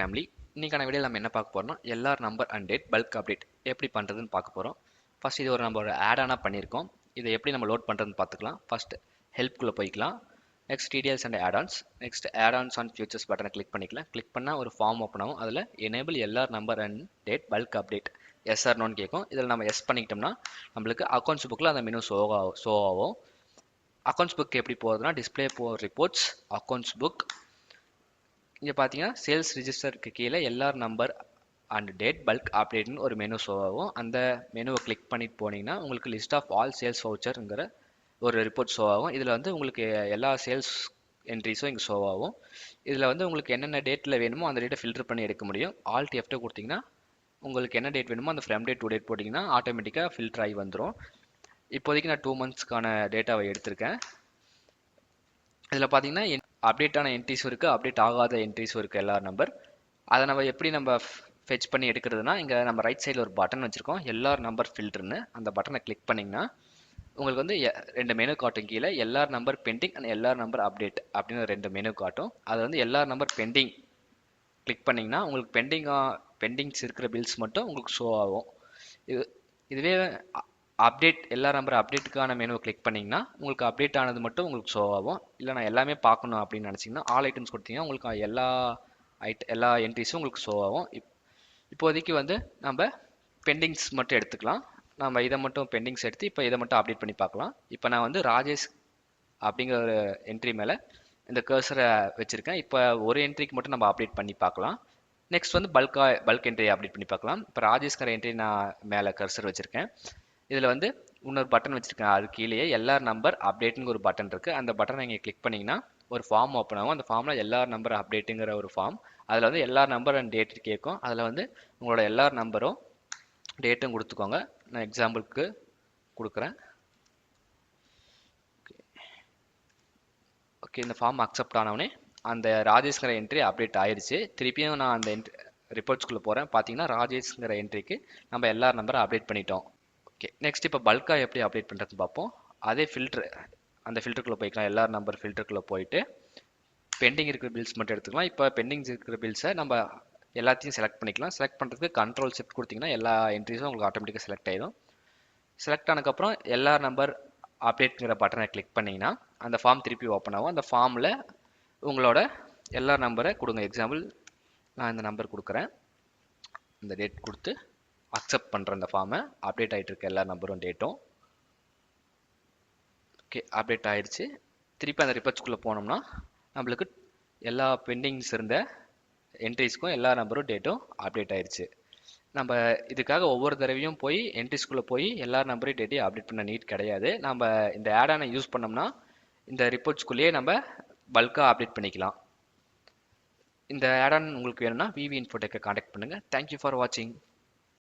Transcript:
Family. இன்னைக்கான video நம்ம என்ன பார்க்க போறோம்னா LR number and date bulk update எப்படி பண்ணுறதுன்னு பார்க்க போகிறோம். ஃபர்ஸ்ட் இது ஒரு நம்ம ஒரு ஆடானாக பண்ணியிருக்கோம். இதை எப்படி நம்ம லோட் பண்ணுறதுன்னு பார்த்துக்கலாம். ஃபர்ஸ்ட் ஹெல்ப்குள்ளே போய்க்கலாம். Next details and addons. Next addons and features பட்டனை கிளிக் பண்ணிக்கலாம். கிளிக் பண்ணால் ஒரு ஃபார்ம் ஓப்பன் ஆகும். அதில் enable LR number and date bulk update SR நோன்னு கேட்கும். இதில் நம்ம எஸ் பண்ணிக்கிட்டோம்னா நம்மளுக்கு அக்கௌண்ட்ஸ் புக்கில் அந்த மெனு ஷோ ஆகும். அக்கௌண்ட்ஸ் புக் எப்படி போகுதுன்னா டிஸ்பிளே ரிப்போர்ட்ஸ் அக்கௌண்ட்ஸ் புக். இங்கே பார்த்தீங்கன்னா சேல்ஸ் ரிஜிஸ்டருக்கு கீழே LR number and date bulk அப்டேட்னு ஒரு மெனு ஷோ ஆகும். அந்த மெனுவை கிளிக் பண்ணிட்டு போனீங்கன்னா உங்களுக்கு லிஸ்ட் ஆஃப் ஆல் சேல்ஸ் வவுச்சருங்கிற ஒரு ரிப்போர்ட் ஷோ ஆகும். இதில் வந்து உங்களுக்கு எல்லா சேல்ஸ் என்ட்ரிஸும் இங்கே ஷோ ஆகும். இதில் வந்து உங்களுக்கு என்னென்ன டேட்டில் வேணுமோ அந்த டேட்டை ஃபில்டர் பண்ணி எடுக்க முடியும். ஆல்ட் எஃப்ட்டு கொடுத்தீங்கன்னா உங்களுக்கு என்ன டேட் வேணுமோ அந்த ஃப்ரம் டேட் டு டேட் போட்டிங்கன்னா ஆட்டோமேட்டிக்காக ஃபில்டர் ஆகி வந்துடும். இப்போதைக்கு நான் 2 மந்த்ஸ்க்கான டேட்டாவை எடுத்திருக்கேன். இதில் பார்த்தீங்கன்னா அப்டேட்டான என்ட்ரிஸும் இருக்குது, அப்டேட் ஆகாத என்ட்ரிஸும் இருக்குது எல்ஆர் நம்பர். அதை நம்ம எப்படி நம்ம ஃபெச் பண்ணி எடுக்கிறதுனா இங்கே நம்ம ரைட் சைடில் ஒரு பட்டன் வச்சுருக்கோம் எல்ஆர் நம்பர் ஃபில்டர்னு. அந்த பட்டனை கிளிக் பண்ணிங்கன்னா உங்களுக்கு வந்து 2 மெனு காட்டும். கீழே LR number pending and LR number update அப்படின்னு 2 மெனு காட்டும். அது வந்து எல்ஆர் நம்பர் பெண்டிங் கிளிக் பண்ணிங்கன்னா உங்களுக்கு பெண்டிங்ஸ் இருக்கிற பில்ஸ் மட்டும் உங்களுக்கு ஷோ ஆகும். இதுவே அப்டேட் எல்லா நம்பர் அப்டேட்டுக்கான மெனுவை கிளிக் பண்ணிங்கன்னா உங்களுக்கு அப்டேட் ஆனது மட்டும் உங்களுக்கு ஷோ ஆகும். இல்லை நான் எல்லாமே பார்க்கணும் அப்படின்னு நினச்சிங்கன்னா ஆல் ஐட்டம்ஸ் கொடுத்தீங்கன்னா உங்களுக்கு எல்லா என்ட்ரிஸும் உங்களுக்கு ஷோ ஆகும். இப்போதைக்கு வந்து நம்ம பெண்டிங்ஸ் மட்டும் எடுத்துக்கலாம். நம்ம இதை மட்டும் பெண்டிங்ஸ் எடுத்து இப்போ இதை மட்டும் அப்டேட் பண்ணி பார்க்கலாம். இப்போ நான் வந்து ராஜேஷ் அப்படிங்கிற ஒரு என்ட்ரி மேலே இந்த கர்சரை வச்சுருக்கேன். இப்போ ஒரு என்ட்ரிக்கு மட்டும் நம்ம அப்டேட் பண்ணி பார்க்கலாம். நெக்ஸ்ட் வந்து பல்க் என்ட்ரி அப்டேட் பண்ணி பார்க்கலாம். இப்போ ராஜேஷ்கிற என்ட்ரி நான் மேலே கர்சர் வச்சுருக்கேன். இதில் வந்து இன்னொரு பட்டன் வச்சுருக்கேன். அது கீழேயே எல்ஆர் நம்பர் அப்டேட்டுங்கிற ஒரு பட்டன் இருக்குது. அந்த பட்டனை நீங்கள் கிளிக் பண்ணிங்கன்னா ஒரு ஃபார்ம் ஓப்பன் ஆகும். அந்த ஃபார்மில் எல்ஆர் நம்பர் அப்டேட்டுங்கிற ஒரு ஃபார்ம். அதில் வந்து எல்ஆர் நம்பர் அண்ட் டேட் கேட்கும். அதில் வந்து உங்களோட எல்ஆர் நம்பரும் டேட்டும் கொடுத்துக்கோங்க. நான் எக்ஸாம்பிளுக்கு கொடுக்குறேன். ஓகே, இந்த ஃபார்ம் அக்செப்ட் ஆனவொடனே அந்த ராஜேஷ்ங்கிற என்ட்ரி அப்டேட் ஆயிடுச்சு. திருப்பியும் நான் அந்த ரிப்போர்ட்ஸ்குள்ளே போகிறேன். பார்த்தீங்கன்னா ராஜேஷ்ங்கிற என்ட்ரிக்கு நம்ம எல்ஆர் நம்பரை அப்டேட் பண்ணிட்டோம். ஓகே, நெக்ஸ்ட் இப்போ பல்காக எப்படி அப்டேட் பண்ணுறதுன்னு பார்ப்போம். அதே அந்த ஃபில்டருக்குள்ளே போய்க்கலாம். எல்ஆர் நம்பர் ஃபில்டருக்குள்ளே போயிட்டு பெண்டிங் இருக்கிற பில்ஸ் மட்டும் எடுத்துக்கலாம். இப்போ பெண்டிங் இருக்கிற பில்ஸை நம்ம எல்லாத்தையும் செலக்ட் பண்ணிக்கலாம். செலக்ட் பண்ணுறதுக்கு கண்ட்ரோல் ஷிஃப்ட் கொடுத்தீங்கன்னா எல்லா என்ட்ரிஸும் உங்களுக்கு ஆட்டோமேட்டிக்காக செலக்ட் ஆகிடும். செலக்ட் ஆனதுக்கப்புறம் எல்ஆர் நம்பர் அப்டேட்ங்கிற பட்டனை கிளிக் பண்ணிங்கன்னா அந்த ஃபார்ம் திருப்பி ஓப்பன் ஆகும். அந்த ஃபார்மில் உங்களோட எல்ஆர் நம்பரை கொடுங்க. எக்ஸாம்பிள் நான் இந்த நம்பர் கொடுக்குறேன். இந்த டேட் கொடுத்து அக்செப்ட் பண்ணுற அந்த ஃபார்மை அப்டேட் ஆகிட்டு இருக்க எல்லா நம்பரும் டேட்டும். ஓகே, அப்டேட் ஆகிடுச்சு. திருப்பி அந்த ரிப்போர்ட்ஸ்குள்ளே போனோம்னா நம்மளுக்கு எல்லா பெண்டிங்ஸ் இருந்த என்ட்ரிஸ்க்கும் எல்லா நம்பரும் டேட்டும் அப்டேட் ஆகிடுச்சு. நம்ம இதுக்காக ஒவ்வொரு தடவையும் போய் என்ட்ரிஸ்குள்ளே போய் எல்லா நம்பரையும் டேட்டையும் அப்டேட் பண்ண நீட் கிடையாது. நம்ம இந்த ஆடானை யூஸ் பண்ணோம்னா இந்த ரிப்போர்ட்ஸ்குள்ளேயே நம்ம பல்காக அப்டேட் பண்ணிக்கலாம். இந்த ஆடான் உங்களுக்கு வேணும்னா விவி இன்ஃபோடெக்கை காண்டாக்ட் பண்ணுங்கள். தேங்க்யூ ஃபார் வாட்சிங்.